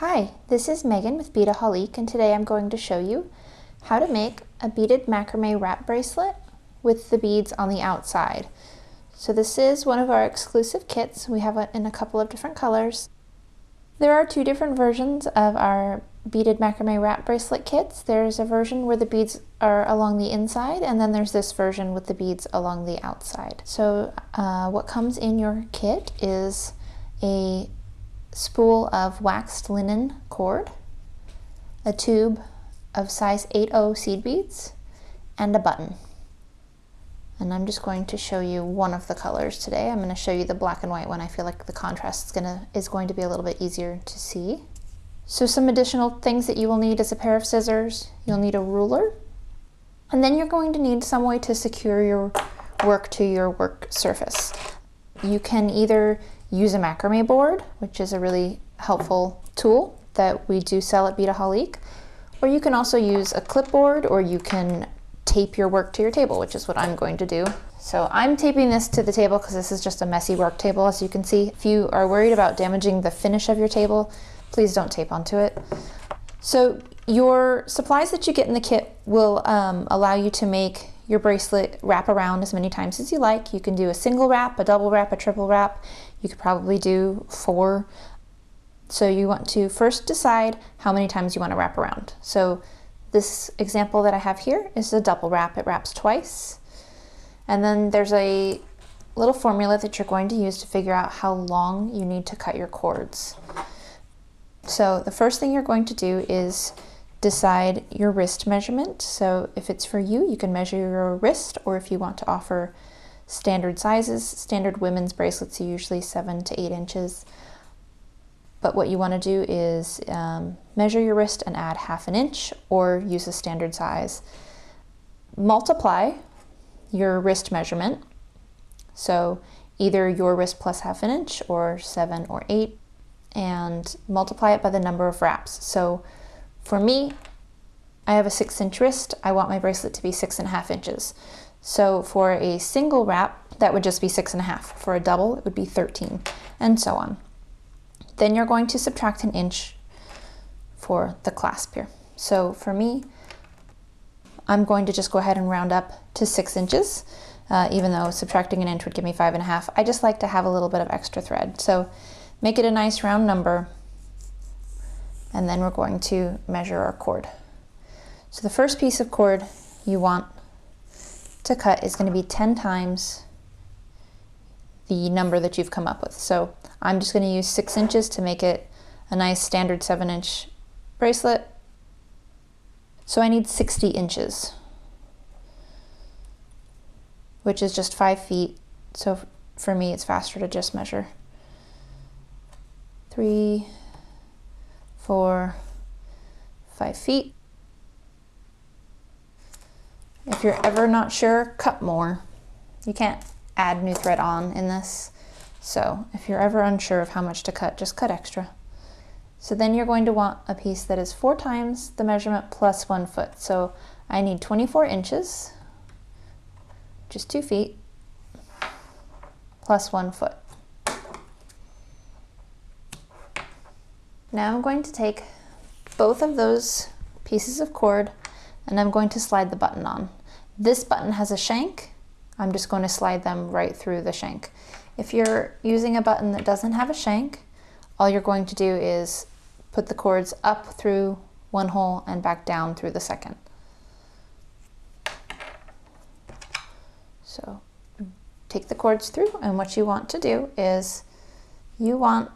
Hi, this is Megan with Beadaholique, and today I'm going to show you how to make a beaded macrame wrap bracelet with the beads on the outside. So this is one of our exclusive kits. We have it in a couple of different colors. There are two different versions of our beaded macrame wrap bracelet kits. There's a version where the beads are along the inside, and then there's this version with the beads along the outside. So what comes in your kit is a spool of waxed linen cord, a tube of size 8/0 seed beads, and a button. And I'm just going to show you one of the colors today. I'm going to show you the black and white one. I feel like the contrast is going to be a little bit easier to see. So some additional things that you will need is a pair of scissors, you'll need a ruler, and then you're going to need some way to secure your work to your work surface. You can either use a macrame board, which is a really helpful tool that we do sell at Beadaholique, or you can also use a clipboard, or you can tape your work to your table, which is what I'm going to do. So I'm taping this to the table because this is just a messy work table, as you can see. If you are worried about damaging the finish of your table, please don't tape onto it. So your supplies that you get in the kit will allow you to make your bracelet wrap around as many times as you like. You can do a single wrap, a double wrap, a triple wrap. You could probably do 4. So you want to first decide how many times you want to wrap around. So this example that I have here is a double wrap. It wraps twice. And then there's a little formula that you're going to use to figure out how long you need to cut your cords. So the first thing you're going to do is decide your wrist measurement. So if it's for you, you can measure your wrist, or if you want to offer standard sizes, standard women's bracelets are usually 7 to 8 inches. But what you want to do is measure your wrist and add 1/2 inch, or use a standard size. Multiply your wrist measurement. So either your wrist plus 1/2 inch or 7 or 8, and multiply it by the number of wraps. So for me, I have a 6-inch wrist. I want my bracelet to be 6.5 inches. So for a single wrap, that would just be 6.5. For a double, it would be 13, and so on. Then you're going to subtract 1 inch for the clasp here. So for me, I'm going to just go ahead and round up to 6 inches, even though subtracting 1 inch would give me 5.5. I just like to have a little bit of extra thread. So make it a nice round number, and then we're going to measure our cord. So the first piece of cord you want to cut is going to be 10 times the number that you've come up with. So I'm just going to use 6 inches to make it a nice standard 7-inch bracelet. So I need 60 inches, which is just 5 feet. So for me, it's faster to just measure 3, 4, 5 feet. If you're ever not sure, cut more. You can't add new thread on in this. So if you're ever unsure of how much to cut, just cut extra. So then you're going to want a piece that is 4 times the measurement plus 1 foot. So I need 24 inches, just 2 feet, plus 1 foot. Now I'm going to take both of those pieces of cord, and I'm going to slide the button on. This button has a shank. I'm just going to slide them right through the shank. If you're using a button that doesn't have a shank, all you're going to do is put the cords up through one hole and back down through the second. So take the cords through, and what you want to do is you want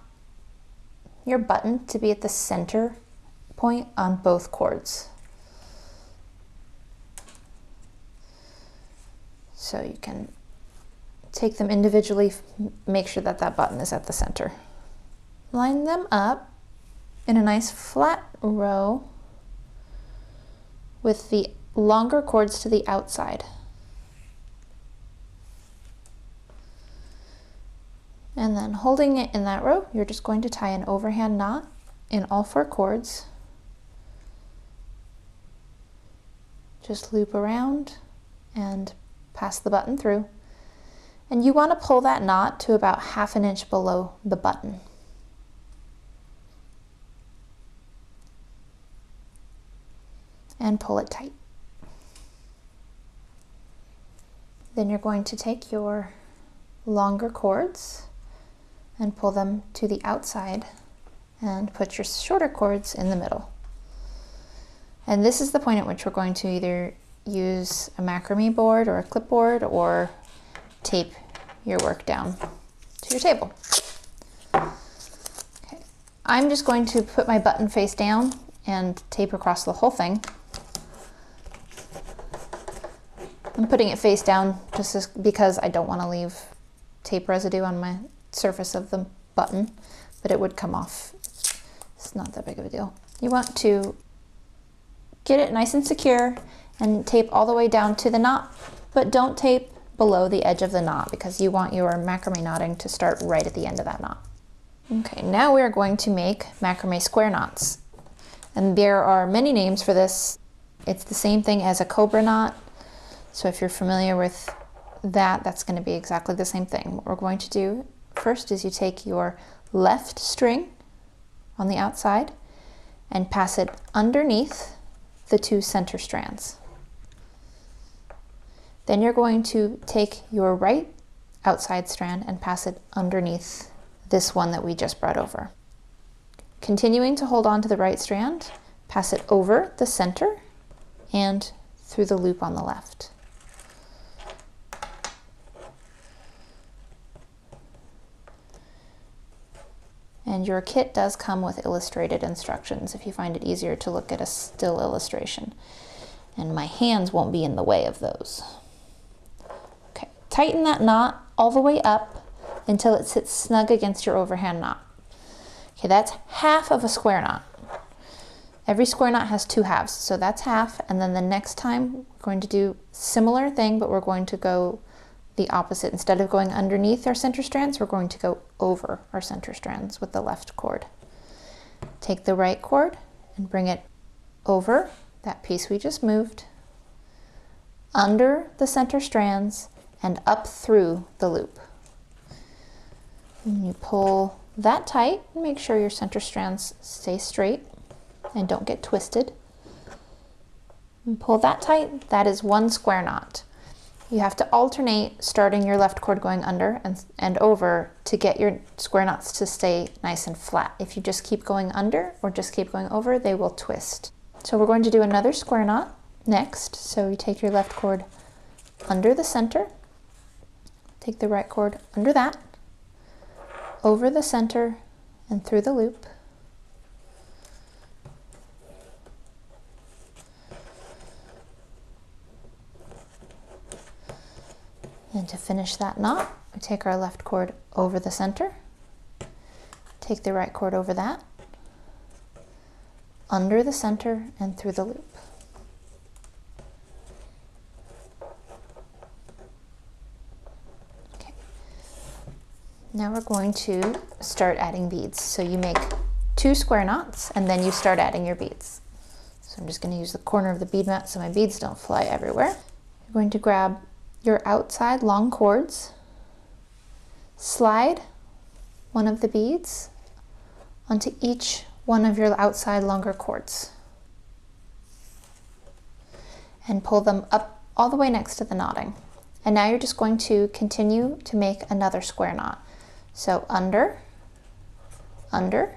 your button to be at the center point on both cords. So you can take them individually, make sure that that button is at the center. Line them up in a nice flat row with the longer cords to the outside. And then holding it in that row, you're just going to tie an overhand knot in all 4 cords. Just loop around and pass the button through. And you want to pull that knot to about 1/2 inch below the button. and pull it tight. Then you're going to take your longer cords and pull them to the outside and put your shorter cords in the middle. And this is the point at which we're going to either use a macrame board or a clipboard or tape your work down to your table. Okay. I'm just going to put my button face down and tape across the whole thing. I'm putting it face down just because I don't want to leave tape residue on my surface of the button, but it would come off. It's not that big of a deal. You want to get it nice and secure and tape all the way down to the knot, but don't tape below the edge of the knot because you want your macrame knotting to start right at the end of that knot. Okay, now we are going to make macrame square knots. And there are many names for this. It's the same thing as a cobra knot. So if you're familiar with that, that's going to be exactly the same thing. What we're going to do first is you take your left string on the outside and pass it underneath the two center strands. Then you're going to take your right outside strand and pass it underneath this one that we just brought over. Continuing to hold on to the right strand, pass it over the center and through the loop on the left. And your kit does come with illustrated instructions if you find it easier to look at a still illustration. And my hands won't be in the way of those. Okay, tighten that knot all the way up until it sits snug against your overhand knot. Okay, that's half of a square knot. Every square knot has two halves, so that's half. And then the next time we're going to do similar thing, but we're going to go the opposite. Instead of going underneath our center strands, we're going to go over our center strands with the left cord. Take the right cord and bring it over that piece we just moved, under the center strands, and up through the loop. And you pull that tight and make sure your center strands stay straight and don't get twisted. And pull that tight. That is one square knot. You have to alternate starting your left cord going under and over to get your square knots to stay nice and flat. If you just keep going under or just keep going over, they will twist. So we're going to do another square knot next. So you take your left cord under the center, take the right cord under that, over the center and through the loop. And to finish that knot, we take our left cord over the center, take the right cord over that, under the center and through the loop. Okay. Now we're going to start adding beads. So you make 2 square knots and then you start adding your beads. So I'm just going to use the corner of the bead mat so my beads don't fly everywhere. You're going to grab your outside long cords, slide one of the beads onto each one of your outside longer cords and pull them up all the way next to the knotting. And now you're just going to continue to make another square knot. So under, under,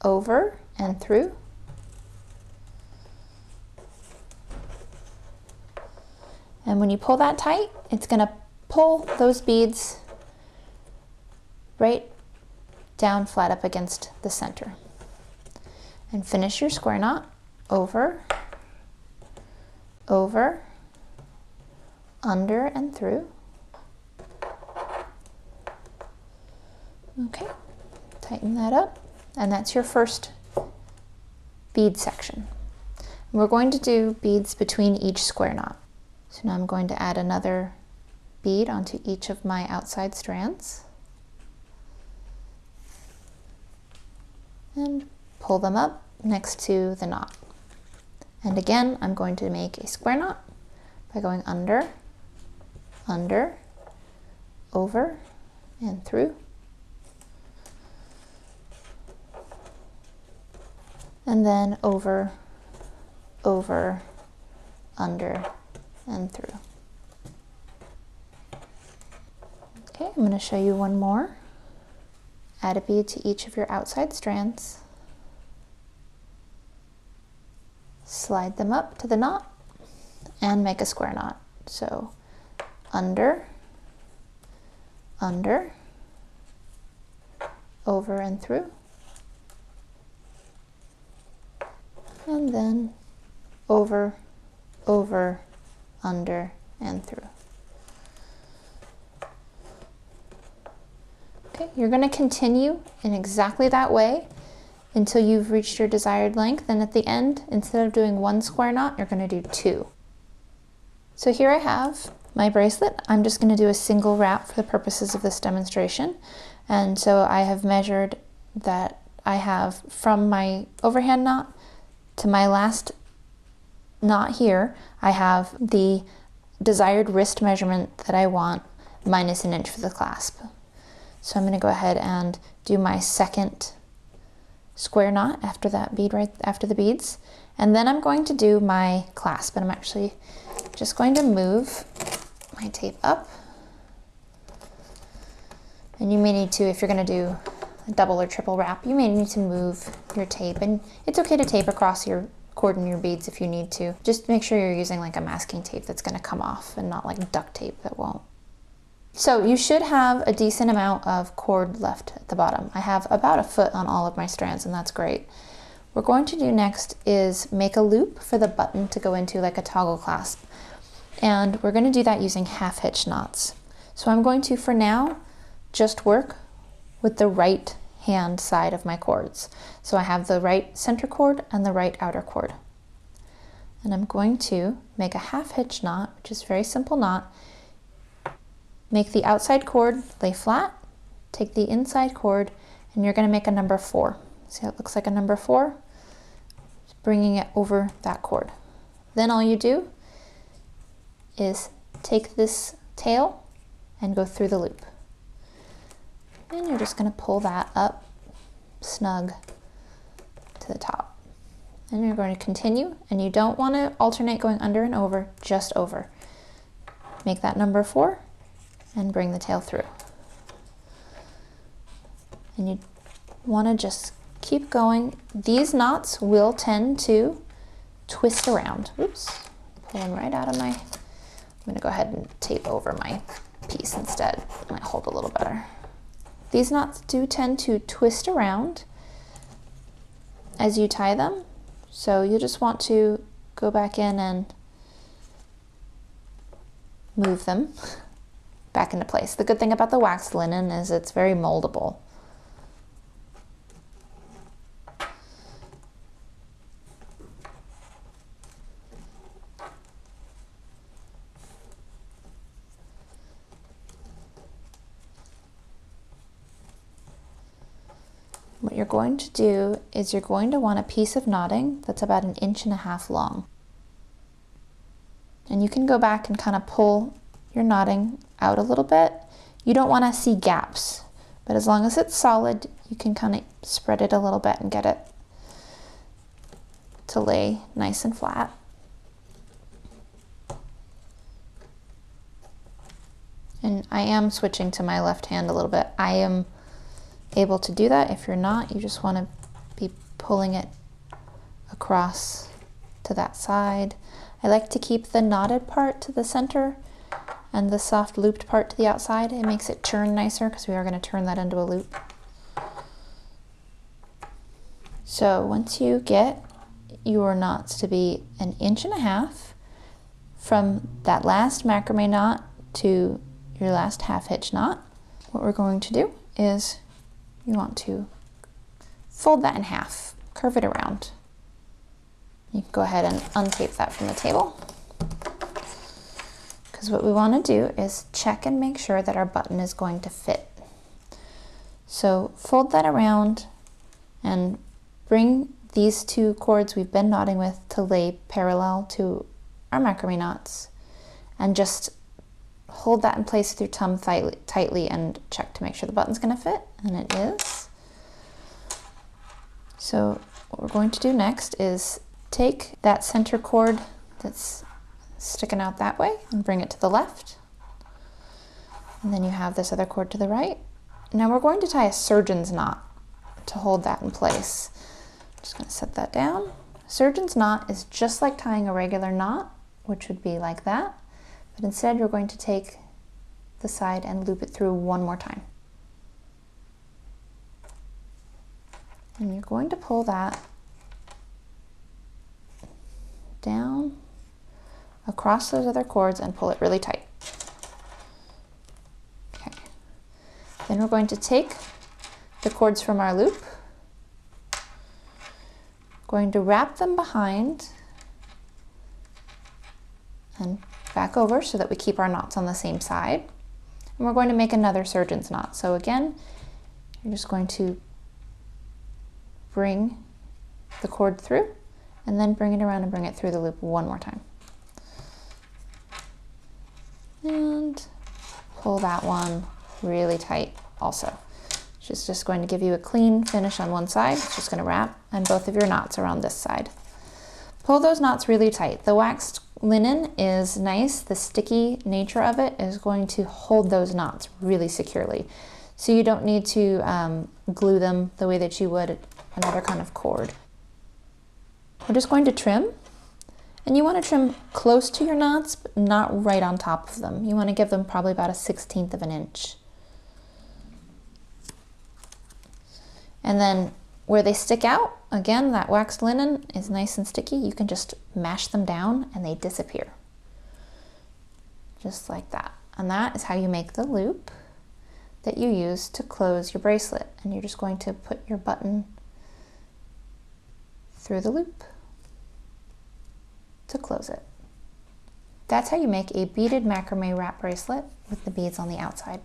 over and through, and when you pull that tight, it's going to pull those beads right down flat up against the center. And finish your square knot, over, over, under and through. Okay, tighten that up, and that's your first bead section. And we're going to do beads between each square knot. So now I'm going to add another bead onto each of my outside strands and pull them up next to the knot. And again, I'm going to make a square knot by going under, under, over, and through. And then over over, under, and through. Okay, I'm going to show you one more. Add a bead to each of your outside strands. Slide them up to the knot and make a square knot. So under, under, over and through, and then over, over, under, and through. Okay, you're going to continue in exactly that way until you've reached your desired length, and at the end, instead of doing one square knot, you're going to do two. So here I have my bracelet. I'm just going to do a single wrap for the purposes of this demonstration, and so I have measured that I have from my overhand knot to my last knot here, I have the desired wrist measurement that I want minus an inch for the clasp. So I'm going to go ahead and do my second square knot after that bead, right after the beads, and then I'm going to do my clasp, and I'm actually just going to move my tape up, and you may need to, if you're going to do a double or triple wrap, you may need to move your tape, and it's okay to tape across your cord and your beads if you need to. Just make sure you're using like a masking tape that's going to come off and not like duct tape that won't. So you should have a decent amount of cord left at the bottom. I have about a foot on all of my strands, and that's great. What we're going to do next is make a loop for the button to go into, like a toggle clasp. And we're going to do that using half hitch knots. So I'm going to, for now, just work with the right hand side of my cords. So I have the right center cord and the right outer cord. And I'm going to make a half hitch knot, which is a very simple knot. Make the outside cord lay flat, take the inside cord, and you're going to make a number 4. See how it looks like a number 4? Just bringing it over that cord. Then all you do is take this tail and go through the loop. And you're just going to pull that up snug to the top. And you're going to continue, and you don't want to alternate going under and over, just over. Make that number 4. And bring the tail through. And you want to just keep going. These knots will tend to twist around. Oops, pulling right out of my, I'm going to go ahead and tape over my piece instead. It might hold a little better. These knots do tend to twist around as you tie them. So you just want to go back in and move them back into place. The good thing about the waxed linen is it's very moldable. What you're going to do is you're going to want a piece of knotting that's about 1.5 inches long. And you can go back and kind of pull your knotting out a little bit. You don't want to see gaps, but as long as it's solid, you can kind of spread it a little bit and get it to lay nice and flat. And I am switching to my left hand a little bit. I am able to do that. If you're not, you just want to be pulling it across to that side. I like to keep the knotted part to the center and the soft looped part to the outside. It makes it turn nicer because we are going to turn that into a loop. So once you get your knots to be 1.5 inches from that last macrame knot to your last half hitch knot, what we're going to do is you want to fold that in half, curve it around. You can go ahead and untape that from the table, because what we want to do is check and make sure that our button is going to fit. So fold that around and bring these two cords we've been knotting with to lay parallel to our macrame knots, and just hold that in place with your thumb tightly and check to make sure the button's going to fit, and it is. So what we're going to do next is Take that center cord that's sticking out that way and bring it to the left. And then you have this other cord to the right. Now we're going to tie a surgeon's knot to hold that in place. I'm just going to set that down. Surgeon's knot is just like tying a regular knot, which would be like that, but instead you're going to take the side and loop it through one more time. And you're going to pull that down across those other cords and pull it really tight. Okay. Then we're going to take the cords from our loop, going to wrap them behind and back over so that we keep our knots on the same side. And we're going to make another surgeon's knot. So again, you're just going to bring the cord through and then bring it around and bring it through the loop one more time. And pull that one really tight also. It's just going to give you a clean finish on one side. It's just going to wrap, and both of your knots are on this side. Pull those knots really tight. The waxed linen is nice. The sticky nature of it is going to hold those knots really securely. So you don't need to glue them the way that you would another kind of cord. We're just going to trim, and you want to trim close to your knots, but not right on top of them. You want to give them probably about 1/16 of an inch. And then where they stick out, again, that waxed linen is nice and sticky. You can just mash them down and they disappear. Just like that. And that is how you make the loop that you use to close your bracelet. And you're just going to put your button through the loop to close it. That's how you make a beaded macrame wrap bracelet with the beads on the outside.